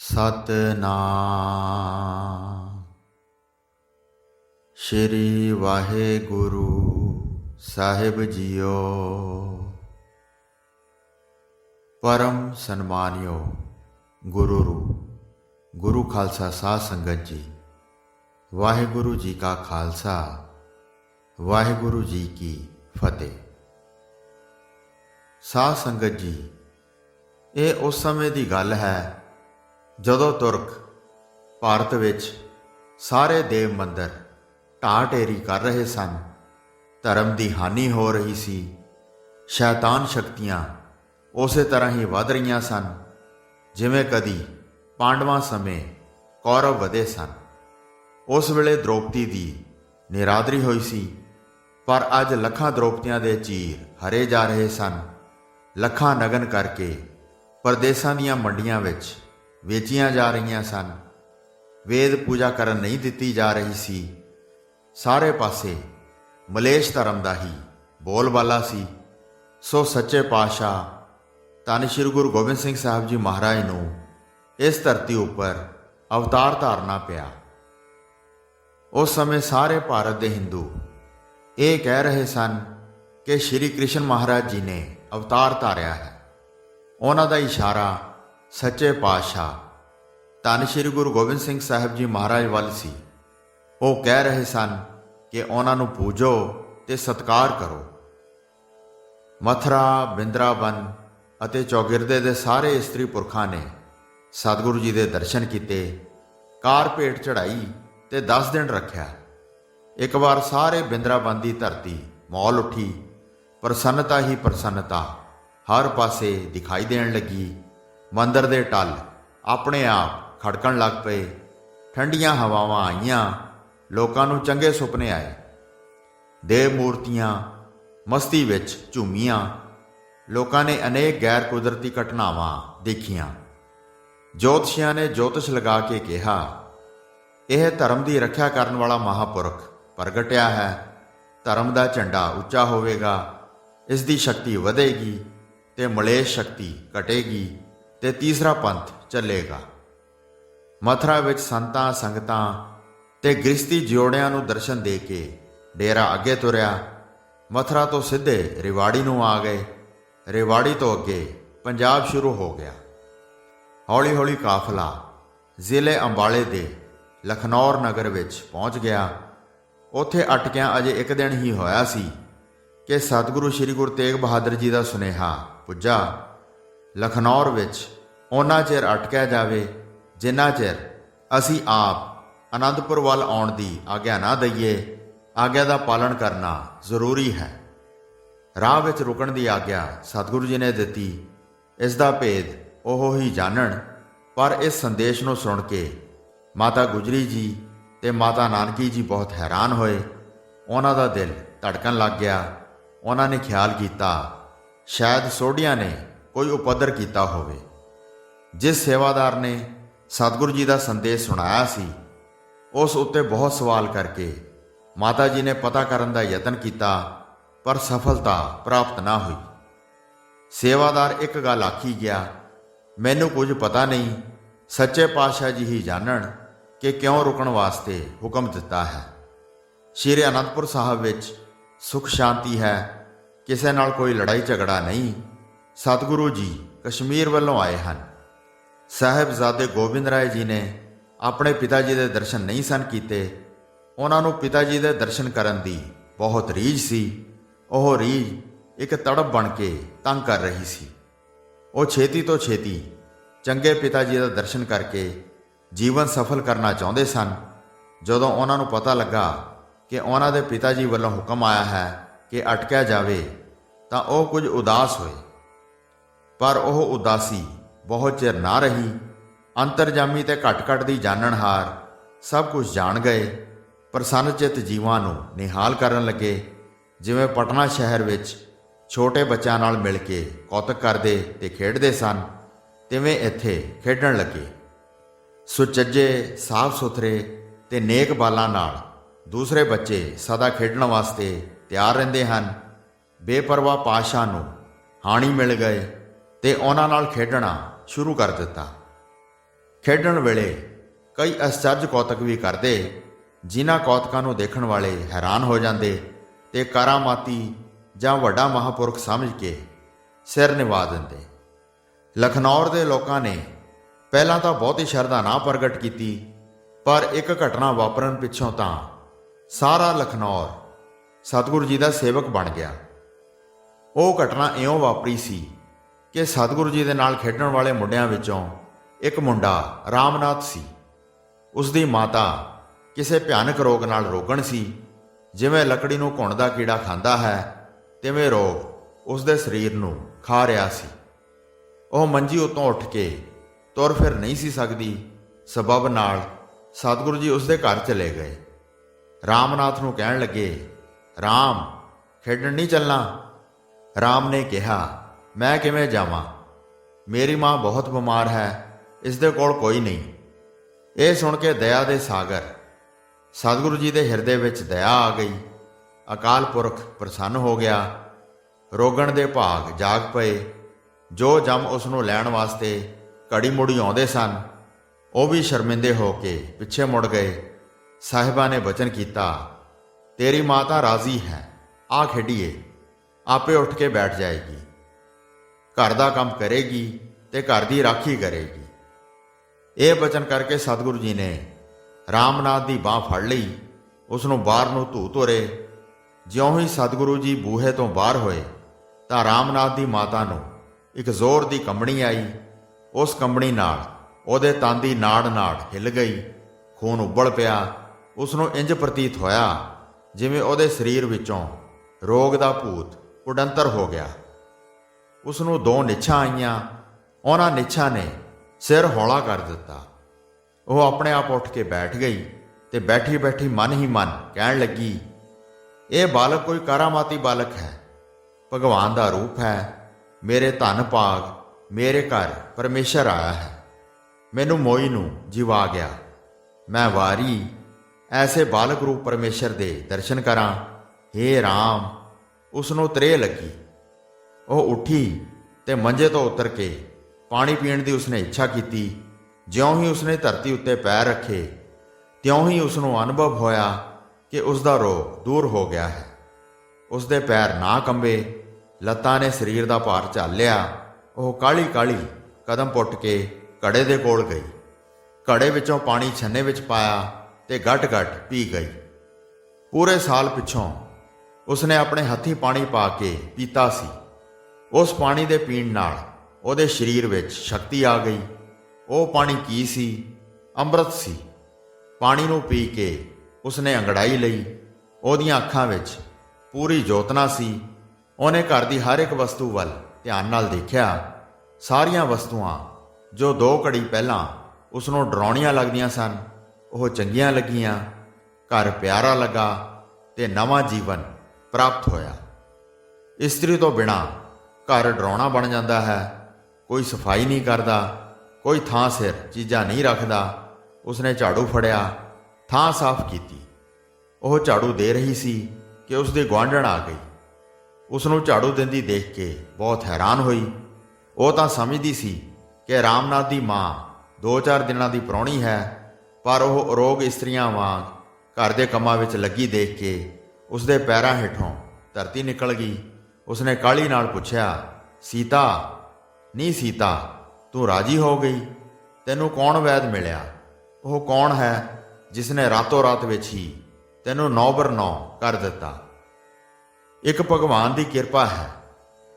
ਸਤਨਾਮ ਸ਼੍ਰੀ ਵਾਹਿਗੁਰੂ ਸਾਹਿਬ JIO. परम सन्मानियो गुरुरू गुरु खालसा साध संगत जी, वाहिगुरु जी का खालसा वाहिगुरु जी की फतेह। साध संगत जी, ये उस समय की गल है जदों तुर्क भारत विच सारे देव मंदिर ढाह ढेरी कर रहे सन। धर्म की हानि हो रही सी। शैतान शक्तियां उस तरह ही वध रही सन जिमें कदी पांडवां समय कौरव वधे सन। उस वेले द्रौपदी की निरादरी हुई सी, पर अज लखां द्रौपदियां दे चीर हरे जा रहे सन। लखां नगन करके परदेसां दीआं मंडियां विच वेचियां जा रही सन। वेद पूजा करन नहीं दित्ती जा रही सी। सारे पासे मलेश धर्म दा ही बोलबाला सी। सो सच्चे पातशाह धन श्री गुरु गोबिंद सिंह साहब जी महाराज नूं इस धरती उपर अवतार धारना पिया। उस समय सारे भारत के हिंदू ये कह रहे सन कि श्री कृष्ण महाराज जी ने अवतार धारिया है। उन्हां दा इशारा सच्चे पातशाह धन श्री गुरु गोबिंद सिंह साहब जी महाराज वाल सी। वो कह रहे सन कि उन्हां नूं पूजो ते सत्कार करो। मथुरा बिंद्रावन ਅਤੇ ਚੌਗਿਰਦੇ ਦੇ ਸਾਰੇ ਇਸਤਰੀ ਪੁਰਖਾਂ ਨੇ ਸਤਿਗੁਰੂ ਜੀ ਦੇ ਦਰਸ਼ਨ ਕੀਤੇ, ਕਾਰ ਭੇਟ ਚੜਾਈ ਤੇ 10 ਦਿਨ ਰੱਖਿਆ। ਇੱਕ ਵਾਰ ਸਾਰੇ ਬਿੰਦਰਾਵਨ ਦੀ ਧਰਤੀ ਮੌਲ ਉੱਠੀ। ਪ੍ਰਸੰਨਤਾ ਹੀ ਪ੍ਰਸੰਨਤਾ ਹਰ ਪਾਸੇ ਦਿਖਾਈ ਦੇਣ ਲੱਗੀ। ਮੰਦਰ ਦੇ ਟੱਲ ਆਪਣੇ ਆਪ ਖੜਕਣ ਲੱਗ ਪਏ। ਠੰਡੀਆਂ ਹਵਾਵਾਂ ਆਈਆਂ। ਲੋਕਾਂ ਨੂੰ ਚੰਗੇ ਸੁਪਨੇ ਆਏ। ਦੇਵ ਮੂਰਤੀਆਂ ਮਸਤੀ ਵਿੱਚ ਝੂਮੀਆਂ। लोगों ने अनेक गैर कुदरती घटनावां देखियां। ज्योतिषियां ने ज्योतिष लगा के कहा, यह धर्म की रक्षा करने वाला महापुरख प्रगटिया है। धर्म का झंडा उच्चा होवेगा, इसकी शक्ति वधेगी ते मलेश शक्ति घटेगी ते तीसरा पंथ चलेगा। मथुरा विच संतां संगतां ते गृहस्थी जियोड़ियां नूं दर्शन दे के डेरा अगे तुरिया। मथुरा तो सीधे रिवाड़ी नूं आ गए। रेवाड़ी तो अगे पंजाब शुरू हो गया। हौली हौली काफिला जिले अंबाले दे लखनौर नगर विच पहुँच गया। उत्थे अटकियां अजे एक दिन ही होया सी कि सतगुरु श्री गुरु तेग बहादुर जी का सुनेहा पुज्जा। लखनौर विच उन्ना चिर अटकिया जावे जिन्ना चिर असी आप आनंदपुर वाल आउण दी आग्या ना दईए। आग्या का पालन करना जरूरी है। राह विच रुकण की आग्या सतगुरु जी ने दिती। इसका भेद ओह ही जानन। पर इस संदेश नूं सुण के माता गुजरी जी ते माता नानकी जी बहुत हैरान होए। उन्हां दा दिल धड़कन लग गया। उन्हां ने ख्याल किया शायद सोढियां ने कोई उपद्र किया होवे। जिस सेवादार ने सतगुरु जी का संदेश सुनाया सी उस उत्ते बहुत सवाल करके माता जी ने पता करन दा यतन किया, पर सफलता प्राप्त ना हुई। सेवादार एक गल आखी गया, मैनू कुछ पता नहीं। सच्चे पातशाह जी ही जानन कि क्यों रुकण वास्ते हुक्म दिता है। श्री आनंदपुर साहब विच सुख शांति है, किसी नाल कोई लड़ाई झगड़ा नहीं। सतगुरु जी कश्मीर वालों आए हैं। साहिबजादे गोबिंद राय जी ने अपने पिता जी के दर्शन नहीं सन कीते। उन्होंने पिता जी के दर्शन करन दी बहुत रीझ सी। ਉਹ ਰੀਝ एक तड़प बन के तंग कर रही सी। ਉਹ ਛੇਤੀ ਤੋਂ ਛੇਤੀ ਚੰਗੇ ਪਿਤਾ ਜੀ ਦਾ ਦਰਸ਼ਨ ਕਰਕੇ ਜੀਵਨ ਸਫਲ ਕਰਨਾ ਚਾਹੁੰਦੇ ਸਨ। ਜਦੋਂ ਉਹਨਾਂ ਨੂੰ ਪਤਾ ਲੱਗਾ ਕਿ ਉਹਨਾਂ ਦੇ ਪਿਤਾ ਜੀ ਵੱਲੋਂ ਹੁਕਮ ਆਇਆ ਹੈ ਕਿ ਅਟਕਿਆ ਜਾਵੇ ਤਾਂ ਉਹ ਕੁਝ ਉਦਾਸ ਹੋਏ। ਪਰ ਉਹ ਉਦਾਸੀ ਬਹੁਤ ਚਿਰ ਨਾ ਰਹੀ। ਅੰਤਰਜਾਮੀ ਤੇ ਘਟ ਦੀ ਜਾਣਨਹਾਰ ਸਭ ਕੁਝ ਜਾਣ ਗਏ। ਪ੍ਰਸੰਨ ਚਿੱਤ ਜੀਵਾਂ ਨੂੰ ਨਿਹਾਲ ਕਰਨ ਲੱਗੇ। ਜਿਵੇਂ ਪਟਨਾ ਸ਼ਹਿਰ ਵਿੱਚ ਛੋਟੇ ਬੱਚਿਆਂ ਨਾਲ ਮਿਲ ਕੇ ਕੌਤਕ ਕਰਦੇ ਤੇ ਖੇਡਦੇ ਸਨ, ਤਿਵੇਂ ਇੱਥੇ ਖੇਡਣ ਲੱਗੇ। ਸੁਚੱਜੇ ਸਾਫ ਸੁਥਰੇ ਤੇ ਨੇਕ ਬਾਲਾਂ ਨਾਲ ਦੂਸਰੇ ਬੱਚੇ ਸਦਾ ਖੇਡਣ ਵਾਸਤੇ ਤਿਆਰ ਰਹਿੰਦੇ ਹਨ। ਬੇਪਰਵਾਹ ਪਾਤਸ਼ਾਹ ਨੂੰ ਹਾਣੀ ਮਿਲ ਗਏ ਤੇ ਉਹਨਾਂ ਨਾਲ ਖੇਡਣਾ ਸ਼ੁਰੂ ਕਰ ਦਿੱਤਾ। ਖੇਡਣ ਵੇਲੇ ਕਈ ਅਸਚਰਜ ਕੌਤਕ ਵੀ ਕਰਦੇ, ਜਿਨ੍ਹਾਂ ਕੌਤਕਾਂ ਨੂੰ ਦੇਖਣ ਵਾਲੇ ਹੈਰਾਨ ਹੋ ਜਾਂਦੇ ਤੇ ਕਰਾਮਾਤੀ ਜਾਂ ਵੱਡਾ ਮਹਾਂਪੁਰਖ ਸਮਝ ਕੇ ਸਿਰ ਨਿਵਾ ਦਿੰਦੇ। ਲਖਨੌਰ ਦੇ ਲੋਕਾਂ ਨੇ ਪਹਿਲਾਂ ਤਾਂ ਬਹੁਤੀ ਸ਼ਰਧਾ ਨਾ ਪ੍ਰਗਟ ਕੀਤੀ, ਪਰ ਇੱਕ ਘਟਨਾ ਵਾਪਰਨ ਪਿੱਛੋਂ ਤਾਂ ਸਾਰਾ ਲਖਨੌਰ ਸਤਿਗੁਰੂ ਜੀ ਦਾ ਸੇਵਕ ਬਣ ਗਿਆ। ਉਹ ਘਟਨਾ ਇਉਂ ਵਾਪਰੀ ਸੀ ਕਿ ਸਤਿਗੁਰੂ ਜੀ ਦੇ ਨਾਲ ਖੇਡਣ ਵਾਲੇ ਮੁੰਡਿਆਂ ਵਿੱਚੋਂ ਇੱਕ ਮੁੰਡਾ ਰਾਮਨਾਥ ਸੀ। ਉਸ ਦੀ ਮਾਤਾ ਕਿਸੇ ਭਿਆਨਕ ਰੋਗ ਨਾਲ ਰੋਗਣ ਸੀ। ਜਿਵੇਂ ਲੱਕੜੀ ਨੂੰ ਘੁਣ ਦਾ ਕੀੜਾ ਖਾਂਦਾ ਹੈ, ਤਿਵੇਂ ਰੋਗ ਉਸ ਦੇ ਸਰੀਰ ਨੂੰ ਖਾ ਰਿਹਾ ਸੀ। ਉਹ ਮੰਜੀ ਉੱਤੋਂ ਉੱਠ ਕੇ ਤੁਰ ਫਿਰ ਨਹੀਂ ਸੀ ਸਕਦੀ। ਸਬਬ ਨਾਲ ਸਤਿਗੁਰੂ ਜੀ ਉਸ ਦੇ ਘਰ ਚਲੇ ਗਏ। ਰਾਮਨਾਥ ਨੂੰ ਕਹਿਣ ਲੱਗੇ, ਰਾਮ, ਖੇਡਣ ਨਹੀਂ ਚੱਲਣਾ? ਰਾਮ ਨੇ ਕਿਹਾ, ਮੈਂ ਕਿਵੇਂ ਜਾਵਾਂ? ਮੇਰੀ ਮਾਂ ਬਹੁਤ ਬਿਮਾਰ ਹੈ, ਇਸ ਦੇ ਕੋਲ ਕੋਈ ਨਹੀਂ। ਇਹ ਸੁਣ ਕੇ ਦਇਆ ਦੇ ਸਾਗਰ ਸਤਿਗੁਰੂ ਜੀ ਦੇ ਹਿਰਦੇ ਵਿੱਚ ਦਇਆ ਆ ਗਈ। ਅਕਾਲ ਪੁਰਖ ਪ੍ਰਸੰਨ ਹੋ ਗਿਆ। ਰੋਗਣ ਦੇ ਭਾਗ ਜਾਗ ਪਏ। ਜੋ ਜਮ ਉਸ ਨੂੰ ਲੈਣ ਵਾਸਤੇ ਘੜੀ ਮੁੜੀ ਆਉਂਦੇ ਸਨ, ਉਹ ਵੀ ਸ਼ਰਮਿੰਦੇ ਹੋ ਕੇ ਪਿੱਛੇ ਮੁੜ ਗਏ। ਸਾਹਿਬਾਂ ਨੇ ਬਚਨ ਕੀਤਾ, ਤੇਰੀ ਮਾਤਾ ਰਾਜ਼ੀ ਹੈ, ਆ ਖੇਡੀਏ, ਆਪੇ ਉੱਠ ਕੇ ਬੈਠ ਜਾਏਗੀ, ਘਰ ਦਾ ਕੰਮ ਕਰੇਗੀ ਤੇ ਘਰ ਦੀ ਰਾਖੀ ਕਰੇਗੀ। ਇਹ ਬਚਨ ਕਰਕੇ ਸਤਿਗੁਰੂ ਜੀ ਨੇ ਰਾਮਨਾਥ ਦੀ ਬਾਂਹ ਫੜ ਲਈ, ਉਸ ਨੂੰ ਬਾਹਰ ਨੂੰ ਧੂ ਧੋਰੇ। ਜਿਉਂ ਹੀ ਸਤਿਗੁਰੂ ਜੀ ਬੂਹੇ ਤੋਂ ਬਾਹਰ ਹੋਏ ਤਾਂ ਰਾਮਨਾਥ ਦੀ ਮਾਤਾ ਨੂੰ ਇੱਕ ਜ਼ੋਰ ਦੀ ਕੰਬਣੀ ਆਈ। ਉਸ ਕੰਬਣੀ ਨਾਲ ਉਹਦੇ ਤਨ ਦੀ ਨਾੜ ਹਿੱਲ ਗਈ, ਖੂਨ ਉੱਬਲ ਪਿਆ। ਉਸ ਨੂੰ ਇੰਜ ਪ੍ਰਤੀਤ ਹੋਇਆ ਜਿਵੇਂ ਉਹਦੇ ਸਰੀਰ ਵਿੱਚੋਂ ਰੋਗ ਦਾ ਭੂਤ ਉਡੰਤਰ ਹੋ ਗਿਆ। ਉਸ ਨੂੰ 2 ਨਿੱਛਾਂ ਆਈਆਂ। ਉਹਨਾਂ ਨਿੱਛਾਂ ਨੇ ਸਿਰ ਹੌਲਾ ਕਰ ਦਿੱਤਾ। ਉਹ ਆਪਣੇ ਆਪ ਉੱਠ ਕੇ ਬੈਠ ਗਈ ਤੇ ਬੈਠੀ ਬੈਠੀ ਮਨ ਹੀ ਮਨ ਕਹਿਣ ਲੱਗੀ, ਇਹ ਬਾਲਕ ਕੋਈ ਕਰਾਮਾਤੀ ਬਾਲਕ ਹੈ, ਭਗਵਾਨ ਦਾ ਰੂਪ ਹੈ। ਮੇਰੇ ਧਨ ਭਾਗ, ਮੇਰੇ ਘਰ ਪਰਮੇਸ਼ਰ ਆਇਆ ਹੈ। ਮੈਨੂੰ ਮੋਈ ਨੂੰ ਜਿਵਾ ਗਿਆ। ਮੈਂ ਵਾਰੀ ਐਸੇ ਬਾਲਕ ਰੂਪ ਪਰਮੇਸ਼ਰ ਦੇ ਦਰਸ਼ਨ ਕਰਾਂ। ਹੇ ਰਾਮ, ਉਸ ਨੂੰ ਤ੍ਰੇਹ ਲੱਗੀ। ਉਹ ਉੱਠੀ ਤੇ ਮੰਜੇ ਤੋਂ ਉਤਰ ਕੇ ਪਾਣੀ ਪੀਣ ਦੀ ਉਸਨੇ ਇੱਛਾ ਕੀਤੀ। ਜਿਉਂ ਹੀ ਉਸਨੇ ਧਰਤੀ ਉੱਤੇ ਪੈਰ ਰੱਖੇ, ਤਿਉਂ ਹੀ ਉਸ ਨੂੰ ਅਨੁਭਵ ਹੋਇਆ ਕਿ ਉਸ ਦਾ ਰੋਗ ਦੂਰ ਹੋ ਗਿਆ ਹੈ। ਉਸ ਦੇ ਪੈਰ ਨਾ ਕੰਬੇ, ਲੱਤਾਂ ਨੇ ਸਰੀਰ ਦਾ ਭਾਰ ਝੱਲ ਲਿਆ। ਉਹ ਕਾਹਲੀ ਕਾਹਲੀ ਕਦਮ ਪੁੱਟ ਕੇ ਘੜੇ ਦੇ ਕੋਲ ਗਈ। ਘੜੇ ਵਿੱਚੋਂ ਪਾਣੀ ਛੰਨੇ ਵਿੱਚ ਪਾਇਆ ਤੇ ਗੱਟ ਗੱਟ ਪੀ ਗਈ। ਪੂਰੇ ਸਾਲ ਪਿੱਛੋਂ ਉਸਨੇ ਆਪਣੇ ਹੱਥੀਂ ਪਾਣੀ ਪਾ ਕੇ ਪੀਤਾ ਸੀ। ਉਸ ਪਾਣੀ ਦੇ ਪੀਣ ਨਾਲ ਉਹਦੇ ਸਰੀਰ ਵਿੱਚ ਸ਼ਕਤੀ ਆ ਗਈ। ਉਹ ਪਾਣੀ ਕੀ ਸੀ? ਅੰਮ੍ਰਿਤ ਸੀ। ਪਾਣੀ ਨੂੰ ਪੀ ਕੇ ਉਸਨੇ ਅੰਗੜਾਈ ਲਈ। ਉਹਦੀਆਂ ਅੱਖਾਂ ਵਿੱਚ ਪੂਰੀ ਜੋਤਨਾ ਸੀ। ਉਹਨੇ ਘਰ ਦੀ ਹਰ ਇੱਕ ਵਸਤੂ ਵੱਲ ਧਿਆਨ ਨਾਲ ਦੇਖਿਆ। ਸਾਰੀਆਂ ਵਸਤੂਆਂ ਜੋ 2 ਘੜੀ ਪਹਿਲਾਂ ਉਸ ਨੂੰ ਡਰਾਉਣੀਆਂ ਲੱਗਦੀਆਂ ਸਨ, ਉਹ ਚੰਗੀਆਂ ਲੱਗੀਆਂ। ਘਰ ਪਿਆਰਾ ਲੱਗਾ ਤੇ ਨਵਾਂ ਜੀਵਨ ਪ੍ਰਾਪਤ ਹੋਇਆ। ਇਸਤਰੀ ਤੋਂ ਬਿਨਾਂ ਘਰ ਡਰਾਉਣਾ ਬਣ ਜਾਂਦਾ ਹੈ। ਕੋਈ ਸਫਾਈ ਨਹੀਂ ਕਰਦਾ, ਕੋਈ ਥਾਂ ਸਿਰ ਚੀਜ਼ਾਂ ਨਹੀਂ ਰੱਖਦਾ। ਉਸਨੇ ਝਾੜੂ ਫੜਿਆ, ਥਾਂ ਸਾਫ਼ ਕੀਤੀ। ਉਹ ਝਾੜੂ ਦੇ ਰਹੀ ਸੀ ਕਿ ਉਸ ਦੀ ਗੁਆਂਢਣ ਆ ਗਈ। ਉਸ ਨੂੰ ਝਾੜੂ ਦਿੰਦੀ ਦੇਖ ਕੇ ਬਹੁਤ ਹੈਰਾਨ ਹੋਈ। ਉਹ ਤਾਂ ਸਮਝਦੀ ਸੀ ਕਿ ਰਾਮਨਾਥ ਦੀ ਮਾਂ 2-4 ਦਿਨਾਂ ਦੀ ਪ੍ਰਾਹੁਣੀ ਹੈ, ਪਰ ਉਹ ਅਰੋਗ ਇਸਤਰੀਆਂ ਵਾਂਗ ਘਰ ਦੇ ਕੰਮਾਂ ਵਿੱਚ ਲੱਗੀ ਦੇਖ ਕੇ ਉਸ ਦੇ ਪੈਰਾਂ ਹੇਠੋਂ ਧਰਤੀ ਨਿਕਲ ਗਈ। ਉਸਨੇ ਕਾਹਲੀ ਨਾਲ ਪੁੱਛਿਆ, ਸੀਤਾ, ਨੀ ਸੀਤਾ, ਤੂੰ ਰਾਜੀ ਹੋ ਗਈ? ਤੈਨੂੰ ਕੌਣ ਵੈਦ ਮਿਲਿਆ? ਉਹ ਕੌਣ ਹੈ ਜਿਸ ਨੇ ਰਾਤੋਂ ਰਾਤ ਵਿੱਚ ਹੀ ਤੈਨੂੰ 9/9 ਕਰ ਦਿੱਤਾ? ਇੱਕ ਭਗਵਾਨ ਦੀ ਕਿਰਪਾ ਹੈ।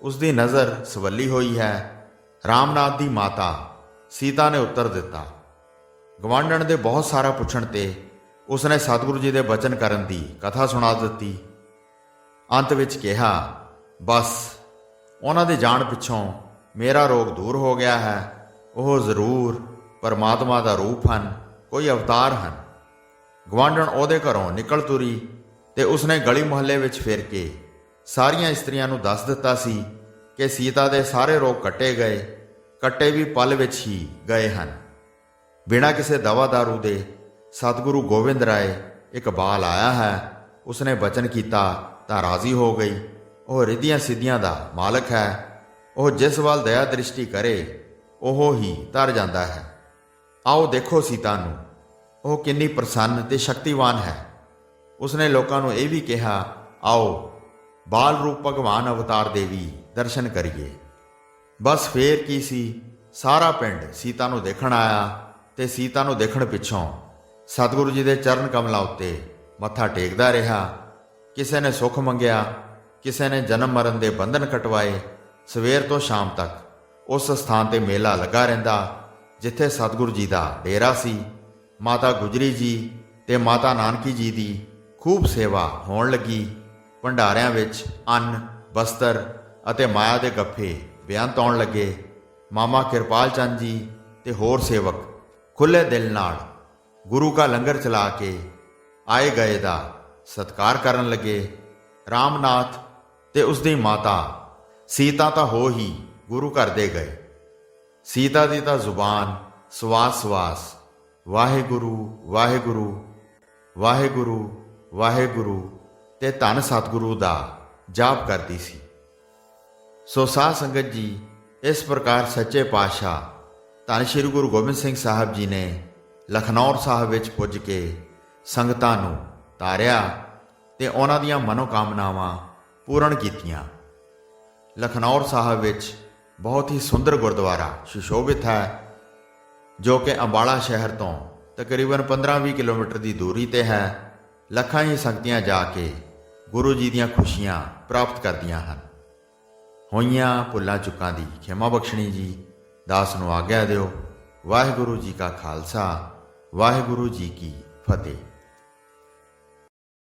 ਉਸ ਦੀ ਨਜ਼ਰ ਸਵੱਲੀ ਹੋਈ ਹੈ। ਰਾਮਨਾਥ ਦੀ ਮਾਤਾ ਸੀਤਾ ਨੇ ਉੱਤਰ ਦਿੱਤਾ। ਗਵਾਂਢਣ ਦੇ ਬਹੁਤ ਸਾਰਾ ਪੁੱਛਣ ਤੇ ਉਸਨੇ ਸਤਿਗੁਰੂ ਜੀ ਦੇ ਬਚਨ ਕਰਨ ਦੀ ਕਥਾ ਸੁਣਾ ਦਿੱਤੀ। ਅੰਤ ਵਿੱਚ ਕਿਹਾ, ਬਸ ਉਹਨਾਂ ਦੇ ਜਾਣ ਪਿੱਛੋਂ ਮੇਰਾ ਰੋਗ ਦੂਰ ਹੋ ਗਿਆ ਹੈ। ਉਹ ਜ਼ਰੂਰ ਪਰਮਾਤਮਾ ਦਾ ਰੂਪ ਹਨ, ਕੋਈ ਅਵਤਾਰ ਹਨ। ਗਵਾਂਢਣ ਉਹਦੇ ਘਰੋਂ ਨਿਕਲ ਤੁਰੀ ਤੇ ਉਸਨੇ ਗਲੀ ਮੁਹੱਲੇ ਵਿੱਚ ਫਿਰ ਕੇ ਸਾਰੀਆਂ ਇਸਤਰੀਆਂ ਨੂੰ ਦੱਸ ਦਿੱਤਾ ਸੀ ਕਿ ਸੀਤਾ ਦੇ ਸਾਰੇ ਰੋਗ ਕੱਟੇ ਗਏ, ਕੱਟੇ ਵੀ ਪਲ ਵਿੱਚ ਹੀ ਗਏ ਹਨ। ਬਿਨਾਂ ਕਿਸੇ ਦਵਾ ਦਾਰੂ ਦੇ ਸਤਿਗੁਰੂ ਗੋਬਿੰਦ ਰਾਏ ਇਕਬਾਲ ਆਇਆ ਹੈ। ਉਸਨੇ ਬਚਨ ਕੀਤਾ ਤਾਂ ਰਾਜ਼ੀ ਹੋ ਗਈ। ਉਹ ਰਿੱਧੀਆਂ ਸਿੱਧੀਆਂ ਦਾ ਮਾਲਕ ਹੈ। ਉਹ ਜਿਸ ਵੱਲ ਦਇਆ ਦ੍ਰਿਸ਼ਟੀ ਕਰੇ ਉਹ ਹੀ ਤਰ ਜਾਂਦਾ ਹੈ। ਆਓ ਦੇਖੋ ਸੀਤਾ ਨੂੰ, ਉਹ ਕਿੰਨੀ ਪ੍ਰਸੰਨ ਤੇ ਸ਼ਕਤੀਵਾਨ ਹੈ। ਉਸਨੇ ਲੋਕਾਂ ਨੂੰ ਇਹ ਵੀ ਕਿਹਾ, ਆਓ ਬਾਲ ਰੂਪ ਭਗਵਾਨ ਅਵਤਾਰ ਦੇ ਵੀ ਦਰਸ਼ਨ ਕਰੀਏ। ਬਸ ਫੇਰ ਕੀ ਸੀ, ਸਾਰਾ ਪਿੰਡ ਸੀਤਾ ਨੂੰ ਦੇਖਣ ਆਇਆ ਤੇ ਸੀਤਾ ਨੂੰ ਦੇਖਣ ਪਿੱਛੋਂ ਸਤਿਗੁਰੂ ਜੀ ਦੇ ਚਰਨ ਕਮਲਾਂ ਉੱਤੇ ਮੱਥਾ ਟੇਕਦਾ ਰਿਹਾ। ਕਿਸੇ ਨੇ ਸੁੱਖ ਮੰਗਿਆ, ਕਿਸੇ ਨੇ ਜਨਮ ਮਰਨ ਦੇ ਬੰਧਨ ਕਟਵਾਏ। ਸਵੇਰ ਤੋਂ ਸ਼ਾਮ ਤੱਕ ਉਸ ਸਥਾਨ ਤੇ ਮੇਲਾ ਲੱਗਾ ਰਹਿੰਦਾ ਜਿੱਥੇ ਸਤਿਗੁਰੂ ਜੀ ਦਾ ਡੇਰਾ ਸੀ। ਮਾਤਾ ਗੁਜਰੀ ਜੀ ਤੇ ਮਾਤਾ ਨਾਨਕੀ ਜੀ ਦੀ ਖੂਬ ਸੇਵਾ ਹੋਣ ਲੱਗੀ। ਭੰਡਾਰਿਆਂ ਵਿੱਚ ਅੰਨ, ਬਸਤਰ ਅਤੇ ਮਾਇਆ ਦੇ ਗੱਫੇ ਬੇਅੰਤ ਆਉਣ ਲੱਗੇ। ਮਾਮਾ ਕਿਰਪਾਲ ਚੰਦ ਜੀ ਤੇ ਹੋਰ ਸੇਵਕ ਖੁੱਲ੍ਹੇ ਦਿਲ ਨਾਲ ਗੁਰੂ ਕਾ ਲੰਗਰ ਚਲਾ ਕੇ ਆਏ ਗਏ ਦਾ ਸਤਿਕਾਰ ਕਰਨ ਲੱਗੇ। ਰਾਮਨਾਥ ਤੇ ਉਸਦੀ ਮਾਤਾ ਸੀਤਾ ਤਾਂ ਹੋ ਹੀ ਗੁਰੂ ਘਰ ਦੇ ਗਏ। ਸੀਤਾ ਦੀ ਤਾਂ ਜ਼ੁਬਾਨ ਸਵਾਸ ਵਾਹਿਗੁਰੂ ਵਾਹਿਗੁਰੂ ਵਾਹਿਗੁਰੂ ਵਾਹਿਗੁਰੂ ਤੇ ਧੰਨ ਸਤਿਗੁਰੂ ਦਾ ਜਾਪ ਕਰਦੀ ਸੀ। ਸੋ ਸਾਧ ਸੰਗਤ ਜੀ, ਇਸ ਪ੍ਰਕਾਰ ਸੱਚੇ ਪਾਤਸ਼ਾਹ ਧੰਨ ਸ਼੍ਰੀ ਗੁਰੂ ਗੋਬਿੰਦ ਸਿੰਘ ਸਾਹਿਬ ਜੀ ਨੇ ਲਖਨੌਰ ਸਾਹਿਬ ਵਿੱਚ ਪੁੱਜ ਕੇ ਸੰਗਤਾਂ ਨੂੰ ਤਾਰਿਆ ਤੇ ਉਹਨਾਂ ਦੀਆਂ ਮਨੋਕਾਮਨਾਵਾਂ ਪੂਰਨ ਕੀਤੀਆਂ। ਲਖਨੌਰ ਸਾਹਿਬ ਵਿੱਚ ਬਹੁਤ ਹੀ ਸੁੰਦਰ ਗੁਰਦੁਆਰਾ ਸੁਸ਼ੋਭਿਤ ਹੈ, ਜੋ ਕਿ ਅੰਬਾਲਾ ਸ਼ਹਿਰ ਤੋਂ ਤਕਰੀਬਨ 15-20 ਕਿਲੋਮੀਟਰ ਦੀ ਦੂਰੀ ਤੇ ਹੈ। ਲੱਖਾਂ ਹੀ ਸੰਗਤਾਂ ਜਾ ਕੇ ਗੁਰੂ ਜੀ ਦੀਆਂ ਖੁਸ਼ੀਆਂ ਪ੍ਰਾਪਤ ਕਰਦੀਆਂ ਹਨ। ਹੋਈਆਂ ਭੁੱਲਾਂ ਚੁੱਕਾਂ ਦੀ ਖਿਮਾ ਬਖਸ਼ਣੀ ਜੀ। ਦਾਸ ਨੂੰ ਆਗਿਆ ਦਿਓ। ਵਾਹਿਗੁਰੂ ਜੀ ਕਾ ਖਾਲਸਾ, ਵਾਹਿਗੁਰੂ ਜੀ ਕੀ ਫਤਿਹ।